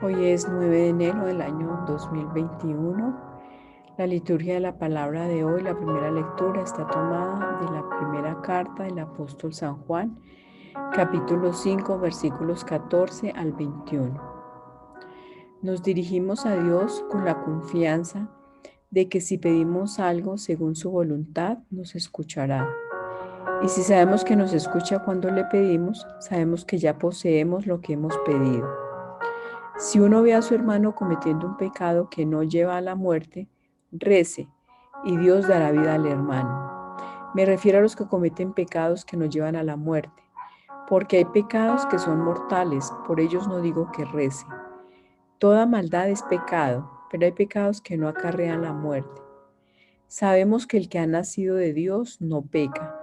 Hoy es 9 de enero del año 2021. La liturgia de la palabra de hoy, la primera lectura, está tomada de la primera carta del apóstol San Juan, capítulo 5, versículos 14 al 21. Nos dirigimos a Dios con la confianza de que si pedimos algo según su voluntad, nos escuchará. Y si sabemos que nos escucha cuando le pedimos, sabemos que ya poseemos lo que hemos pedido. Si uno ve a su hermano cometiendo un pecado que no lleva a la muerte, rece y Dios dará vida al hermano. Me refiero a los que cometen pecados que no llevan a la muerte, porque hay pecados que son mortales, por ellos no digo que rece. Toda maldad es pecado, pero hay pecados que no acarrean la muerte. Sabemos que el que ha nacido de Dios no peca,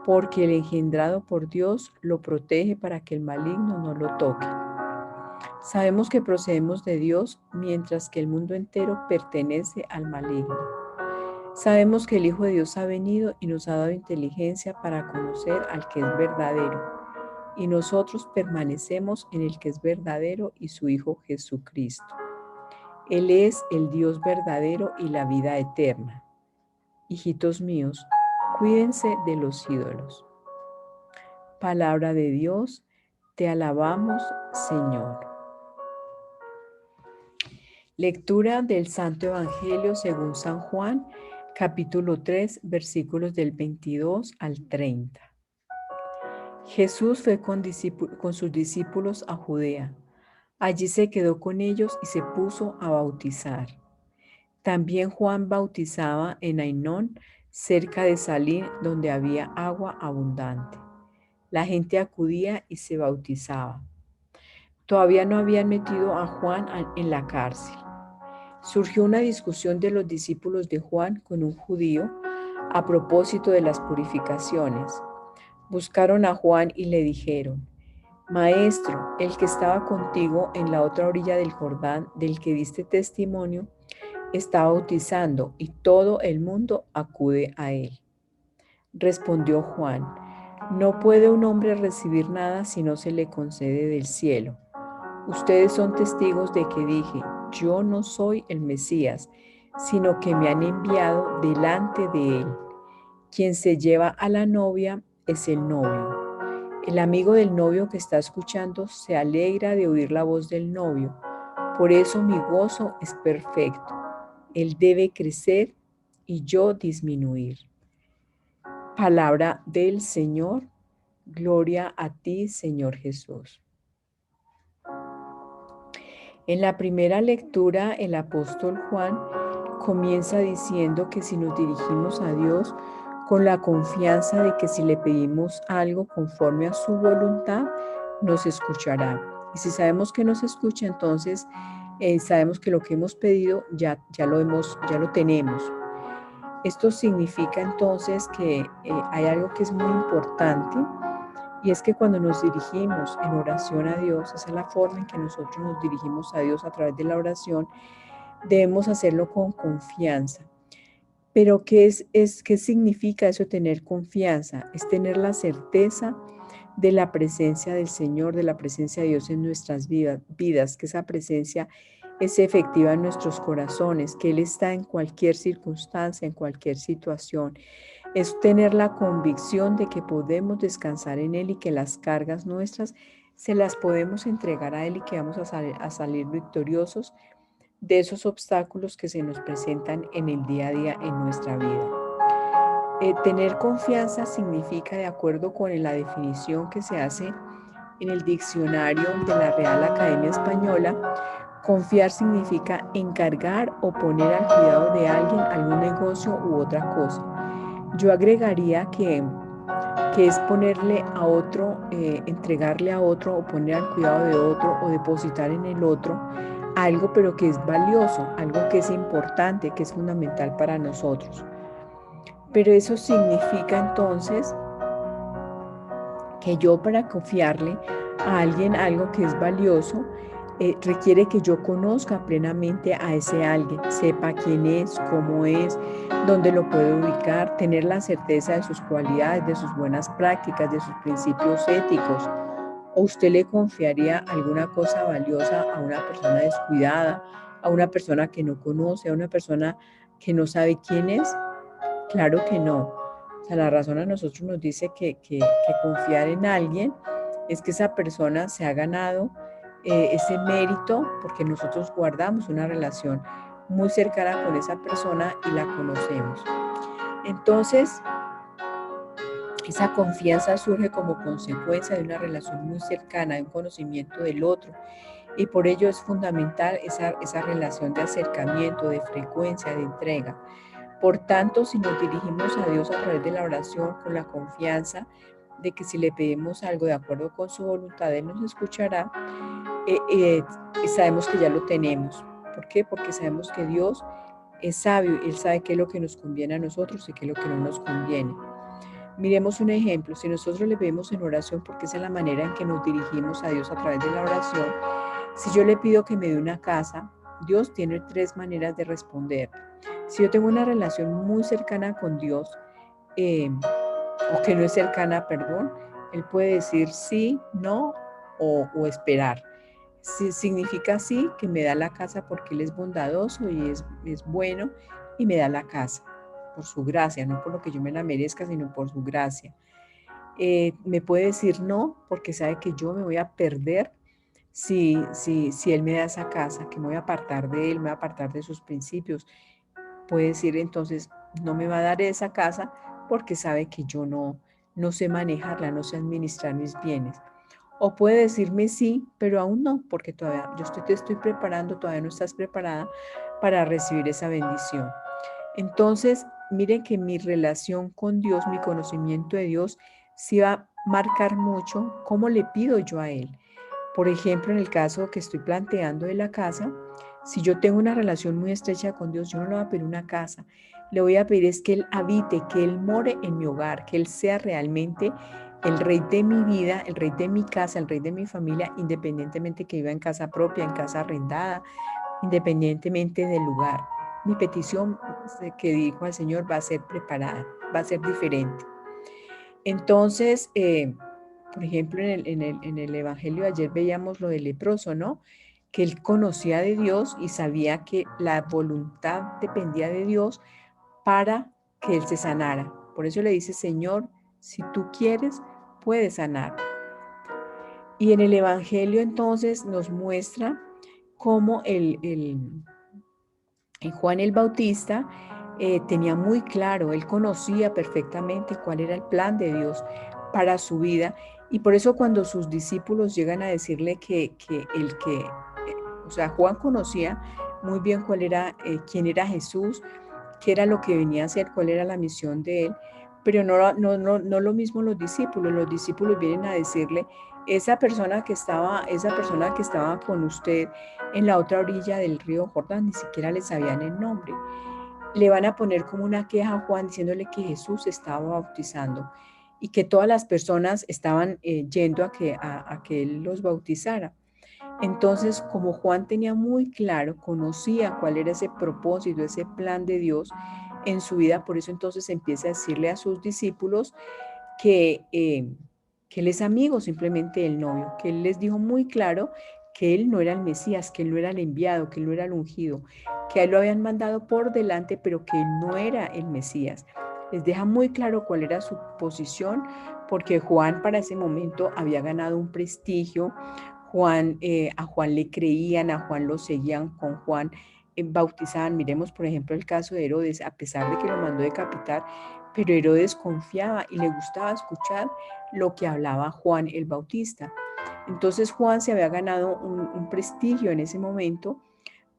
porque el engendrado por Dios lo protege para que el maligno no lo toque. Sabemos que procedemos de Dios, mientras que el mundo entero pertenece al maligno. Sabemos que el Hijo de Dios ha venido y nos ha dado inteligencia para conocer al que es verdadero, y nosotros permanecemos en el que es verdadero y su Hijo Jesucristo. Él es el Dios verdadero y la vida eterna. Hijitos míos, cuídense de los ídolos. Palabra de Dios, te alabamos, Señor. Lectura del Santo Evangelio según San Juan, capítulo 3, versículos del 22 al 30. Jesús fue con sus discípulos a Judea. Allí se quedó con ellos y se puso a bautizar. También Juan bautizaba en Ainón, cerca de Salim, donde había agua abundante. La gente acudía y se bautizaba. Todavía no habían metido a Juan en la cárcel. Surgió una discusión de los discípulos de Juan con un judío a propósito de las purificaciones. Buscaron a Juan y le dijeron: Maestro, el que estaba contigo en la otra orilla del Jordán, del que diste testimonio, está bautizando y todo el mundo acude a él. Respondió Juan: No puede un hombre recibir nada si no se le concede del cielo. Ustedes son testigos de que dije: yo no soy el Mesías, sino que me han enviado delante de él. Quien se lleva a la novia es el novio. El amigo del novio que está escuchando se alegra de oír la voz del novio. Por eso mi gozo es perfecto. Él debe crecer y yo disminuir. Palabra del Señor. Gloria a ti, Señor Jesús. En la primera lectura, el apóstol Juan comienza diciendo que si nos dirigimos a Dios con la confianza de que si le pedimos algo conforme a su voluntad, nos escuchará. Y si sabemos que nos escucha, entonces sabemos que lo que hemos pedido ya lo tenemos. Esto significa entonces que hay algo que es muy importante, y es que cuando nos dirigimos en oración a Dios, esa es la forma en que nosotros nos dirigimos a Dios a través de la oración, debemos hacerlo con confianza. Pero ¿qué significa eso, tener confianza? Es tener la certeza de la presencia del Señor, de la presencia de Dios en nuestras vidas, que esa presencia es efectiva en nuestros corazones, que Él está en cualquier circunstancia, en cualquier situación. Es tener la convicción de que podemos descansar en Él y que las cargas nuestras se las podemos entregar a Él y que vamos a salir victoriosos de esos obstáculos que se nos presentan en el día a día en nuestra vida. Tener confianza significa, de acuerdo con la definición que se hace en el diccionario de la Real Academia Española, confiar significa encargar o poner al cuidado de alguien algún negocio u otra cosa. Yo agregaría que es ponerle a otro, entregarle a otro o poner al cuidado de otro o depositar en el otro algo, pero que es valioso, algo que es importante, que es fundamental para nosotros. Pero eso significa entonces que yo, para confiarle a alguien algo que es valioso, requiere que yo conozca plenamente a ese alguien, sepa quién es, cómo es, dónde lo puedo ubicar, tener la certeza de sus cualidades, de sus buenas prácticas, de sus principios éticos. ¿O usted le confiaría alguna cosa valiosa a una persona descuidada, a una persona que no conoce, a una persona que no sabe quién es? Claro que no. O sea, la razón a nosotros nos dice que confiar en alguien es que esa persona se ha ganado ese mérito porque nosotros guardamos una relación muy cercana con esa persona y la conocemos. Entonces, esa confianza surge como consecuencia de una relación muy cercana, de un conocimiento del otro. Y por ello es fundamental esa relación de acercamiento, de frecuencia, de entrega. Por tanto, si nos dirigimos a Dios a través de la oración con la confianza de que si le pedimos algo de acuerdo con su voluntad, Él nos escuchará, sabemos que ya lo tenemos. ¿Por qué? Porque sabemos que Dios es sabio, Él sabe qué es lo que nos conviene a nosotros y qué es lo que no nos conviene. Miremos un ejemplo, si nosotros le pedimos en oración, porque esa es la manera en que nos dirigimos a Dios a través de la oración, si yo le pido que me dé una casa, Dios tiene 3 maneras de responder. Si yo tengo una relación muy cercana con Dios, o que no es cercana, perdón, Él puede decir sí, no o esperar. Si significa sí, que me da la casa porque Él es bondadoso y es bueno y me da la casa por su gracia, no por lo que yo me la merezca, sino por su gracia. Me puede decir no porque sabe que yo me voy a perder si Él me da esa casa, que me voy a apartar de Él, me voy a apartar de sus principios. Puede decir entonces, no me va a dar esa casa porque sabe que yo no sé manejarla, no sé administrar mis bienes. O puede decirme sí, pero aún no, porque todavía te estoy preparando, todavía no estás preparada para recibir esa bendición. Entonces, miren que mi relación con Dios, mi conocimiento de Dios, sí va a marcar mucho cómo le pido yo a Él. Por ejemplo, en el caso que estoy planteando de la casa, si yo tengo una relación muy estrecha con Dios, yo no le voy a pedir una casa. Le voy a pedir es que Él habite, que Él more en mi hogar, que Él sea realmente el rey de mi vida, el rey de mi casa, el rey de mi familia, independientemente que viva en casa propia, en casa arrendada, independientemente del lugar. Mi petición que dijo al Señor va a ser preparada, va a ser diferente. Entonces, por ejemplo, en el Evangelio de ayer veíamos lo del leproso, ¿no? Que él conocía de Dios y sabía que la voluntad dependía de Dios para que él se sanara. Por eso le dice, Señor, si tú quieres, puedes sanar. Y en el Evangelio entonces nos muestra cómo Juan el Bautista tenía muy claro, él conocía perfectamente cuál era el plan de Dios para su vida, y por eso cuando sus discípulos llegan a decirle o sea, Juan conocía muy bien quién era Jesús, qué era lo que venía a hacer, cuál era la misión de él, pero no lo mismo los discípulos vienen a decirle, esa persona que estaba con usted en la otra orilla del río Jordán, ni siquiera le sabían el nombre. Le van a poner como una queja a Juan diciéndole que Jesús estaba bautizando y que todas las personas estaban yendo a que él los bautizara. Entonces, como Juan tenía muy claro, conocía cuál era ese propósito, ese plan de Dios en su vida, por eso entonces empieza a decirle a sus discípulos que él es amigo simplemente del novio, que él les dijo muy claro que él no era el Mesías, que él no era el enviado, que él no era el ungido, que a él lo habían mandado por delante, pero que él no era el Mesías. Les deja muy claro cuál era su posición, porque Juan para ese momento había ganado un prestigio. A Juan le creían, a Juan lo seguían, con Juan bautizaban. Miremos, por ejemplo, el caso de Herodes, a pesar de que lo mandó decapitar, pero Herodes confiaba y le gustaba escuchar lo que hablaba Juan el Bautista. Entonces Juan se había ganado un prestigio en ese momento,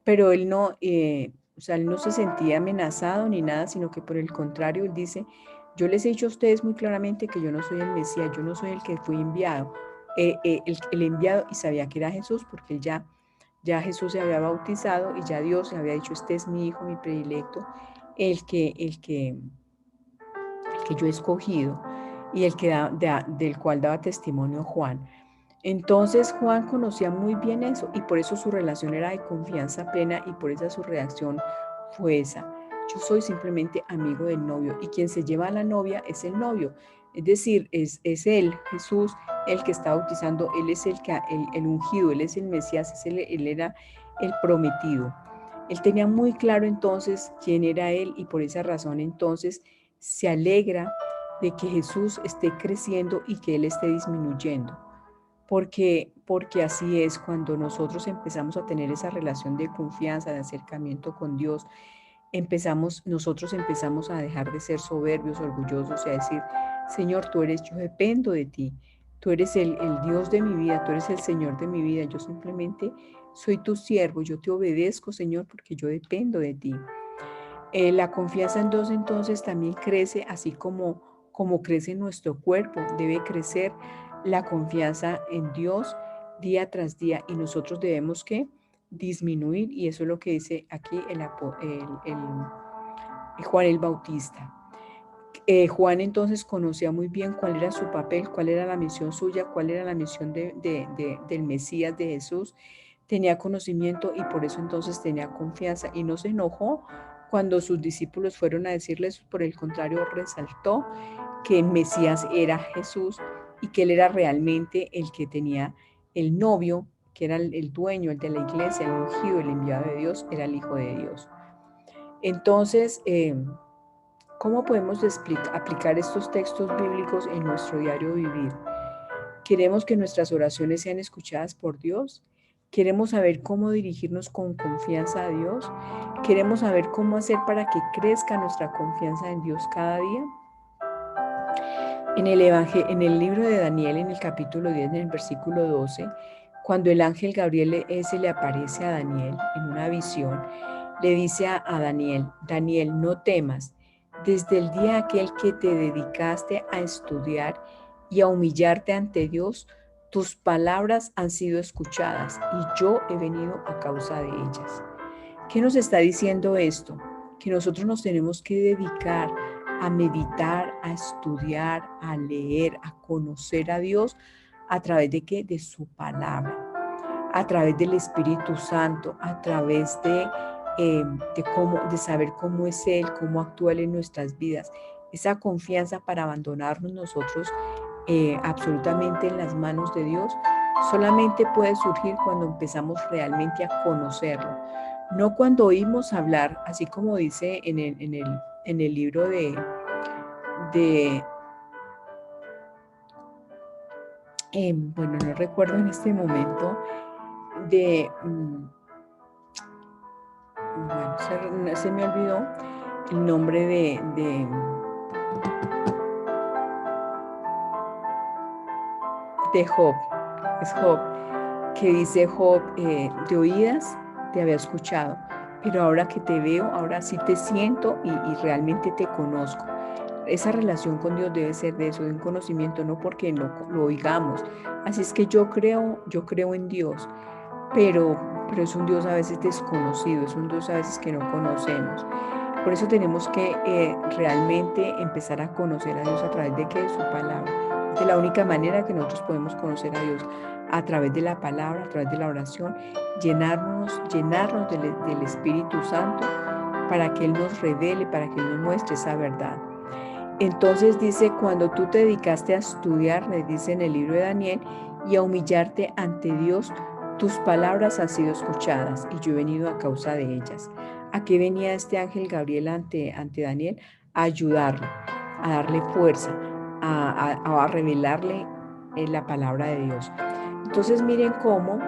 pero él él no se sentía amenazado ni nada, sino que por el contrario, él dice, yo les he dicho a ustedes muy claramente que yo no soy el Mesías, yo no soy el que fui enviado, el enviado, y sabía que era Jesús porque él ya Jesús se había bautizado y ya Dios le había dicho, este es mi hijo, mi predilecto, el que yo he escogido y del cual daba testimonio Juan. Entonces Juan conocía muy bien eso y por eso su relación era de confianza plena y por eso su reacción fue esa. Yo soy simplemente amigo del novio y quien se lleva a la novia es el novio. Es decir, es Él, Jesús, el que está bautizando, Él es el ungido, Él es el Mesías, Él era el prometido. Él tenía muy claro entonces quién era Él y por esa razón entonces se alegra de que Jesús esté creciendo y que Él esté disminuyendo. Porque así es, cuando nosotros empezamos a tener esa relación de confianza, de acercamiento con Dios, nosotros empezamos a dejar de ser soberbios, orgullosos y a decir, Señor, yo dependo de ti, tú eres el Dios de mi vida, tú eres el Señor de mi vida, yo simplemente soy tu siervo, yo te obedezco, Señor, porque yo dependo de ti. La confianza en Dios entonces también crece, así como crece nuestro cuerpo, debe crecer la confianza en Dios día tras día y nosotros debemos que disminuir y eso es lo que dice aquí Juan el Bautista. Juan entonces conocía muy bien cuál era su papel, cuál era la misión suya, cuál era la misión del Mesías, de Jesús. Tenía conocimiento y por eso entonces tenía confianza y no se enojó cuando sus discípulos fueron a decirles, por el contrario, resaltó que el Mesías era Jesús y que él era realmente el que tenía el novio, que era el dueño, el de la iglesia, el ungido, el enviado de Dios, era el Hijo de Dios. Entonces, ¿cómo podemos aplicar estos textos bíblicos en nuestro diario vivir? ¿Queremos que nuestras oraciones sean escuchadas por Dios? ¿Queremos saber cómo dirigirnos con confianza a Dios? ¿Queremos saber cómo hacer para que crezca nuestra confianza en Dios cada día? En el libro de Daniel, en el capítulo 10, en el versículo 12, cuando el ángel Gabriel se le aparece a Daniel en una visión, le dice a Daniel, Daniel, no temas, desde el día aquel que te dedicaste a estudiar y a humillarte ante Dios, tus palabras han sido escuchadas y yo he venido a causa de ellas. ¿Qué nos está diciendo esto? Que nosotros nos tenemos que dedicar a meditar, a estudiar, a leer, a conocer a Dios. ¿A través de qué? De su palabra, a través del Espíritu Santo, a través de saber cómo es Él, cómo actúa Él en nuestras vidas. Esa confianza para abandonarnos nosotros absolutamente en las manos de Dios solamente puede surgir cuando empezamos realmente a conocerlo. No cuando oímos hablar, así como dice en el libro bueno, no recuerdo en este momento, bueno, se me olvidó el nombre de Job, es Job, que dice Job, de oídas te había escuchado, pero ahora que te veo, ahora sí te siento y realmente te conozco. Esa relación con Dios debe ser de eso, de un conocimiento, no porque no lo oigamos. Así es que yo creo en Dios, pero es un Dios a veces desconocido, es un Dios a veces que no conocemos. Por eso tenemos que realmente empezar a conocer a Dios a través de su palabra. Es de la única manera que nosotros podemos conocer a Dios, a través de la palabra, a través de la oración, llenarnos del Espíritu Santo para que Él nos revele, para que Él nos muestre esa verdad. Entonces dice, cuando tú te dedicaste a estudiar, le dice en el libro de Daniel, y a humillarte ante Dios, tus palabras han sido escuchadas y yo he venido a causa de ellas. ¿A qué venía este ángel Gabriel ante Daniel? A ayudarle, a darle fuerza, a revelarle la palabra de Dios. Entonces miren cómo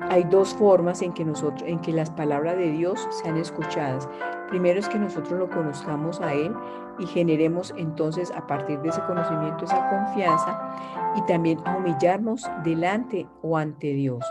hay dos formas en que las palabras de Dios sean escuchadas. Primero es que nosotros lo conozcamos a Él y generemos entonces a partir de ese conocimiento esa confianza y también a humillarnos delante o ante Dios.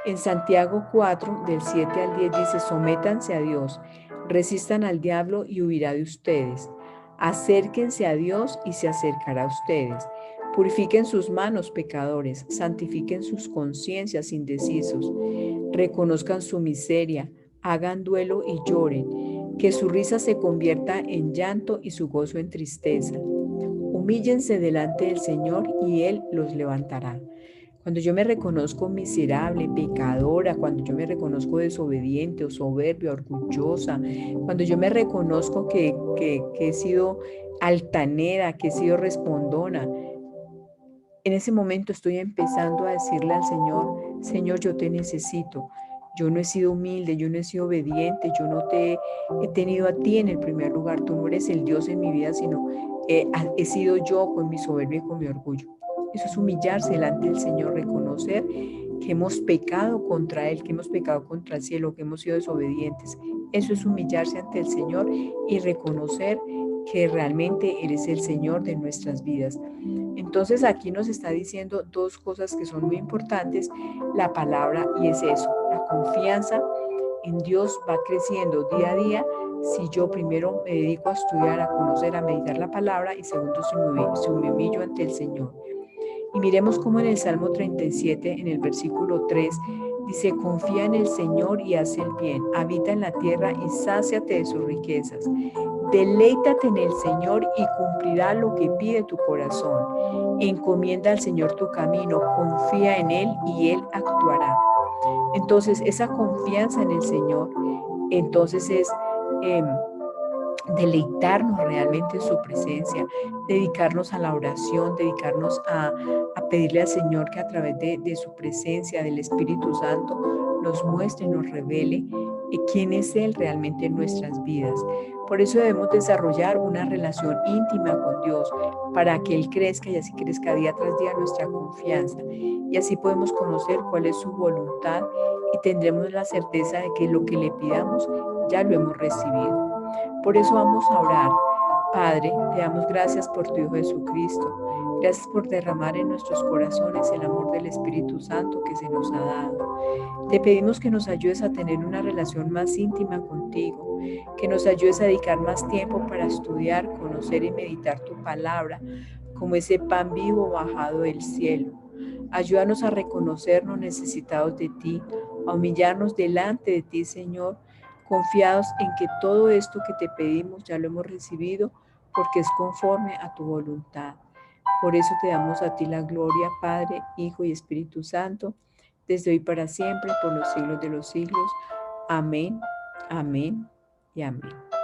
En Santiago 4, del 7 al 10 dice, sométanse a Dios, resistan al diablo y huirá de ustedes. Acérquense a Dios y se acercará a ustedes. Purifiquen sus manos, pecadores, santifiquen sus conciencias, indecisos. Reconozcan su miseria, hagan duelo y lloren. Que su risa se convierta en llanto y su gozo en tristeza. Humíllense delante del Señor y Él los levantará. Cuando yo me reconozco miserable, pecadora, cuando yo me reconozco desobediente o soberbia, orgullosa, cuando yo me reconozco que he sido altanera, que he sido respondona. En ese momento estoy empezando a decirle al Señor, Señor, yo te necesito. Yo no he sido humilde, yo no he sido obediente, yo no te he tenido a ti en el primer lugar. Tú no eres el Dios en mi vida, sino he sido yo con mi soberbia y con mi orgullo. Eso es humillarse delante del Señor, reconocer que hemos pecado contra Él, que hemos pecado contra el cielo, que hemos sido desobedientes. Eso es humillarse ante el Señor y reconocer que realmente eres el Señor de nuestras vidas. Entonces aquí nos está diciendo dos cosas que son muy importantes, la palabra, y es eso, la confianza en Dios va creciendo día a día si yo primero me dedico a estudiar, a conocer, a meditar la palabra, y segundo si me humillo ante el Señor. Y miremos cómo en el Salmo 37, en el versículo 3, dice, confía en el Señor y haz el bien, habita en la tierra y sáciate de sus riquezas. Deleítate en el Señor y cumplirá lo que pide tu corazón. Encomienda al Señor tu camino, confía en Él y Él actuará. Entonces, esa confianza en el Señor, entonces es deleitarnos realmente en su presencia, dedicarnos a la oración, dedicarnos a pedirle al Señor que a través de su presencia, del Espíritu Santo, nos muestre, nos revele quién es Él realmente en nuestras vidas. Por eso debemos desarrollar una relación íntima con Dios para que Él crezca y así crezca día tras día nuestra confianza. Y así podemos conocer cuál es su voluntad y tendremos la certeza de que lo que le pidamos ya lo hemos recibido. Por eso vamos a orar. Padre, te damos gracias por tu Hijo Jesucristo. Gracias por derramar en nuestros corazones el amor del Espíritu Santo que se nos ha dado. Te pedimos que nos ayudes a tener una relación más íntima contigo, que nos ayudes a dedicar más tiempo para estudiar, conocer y meditar tu palabra, como ese pan vivo bajado del cielo. Ayúdanos a reconocernos necesitados de ti, a humillarnos delante de ti, Señor, confiados en que todo esto que te pedimos ya lo hemos recibido porque es conforme a tu voluntad. Por eso te damos a ti la gloria, Padre, Hijo y Espíritu Santo, desde hoy para siempre, por los siglos de los siglos. Amén, amén y amén.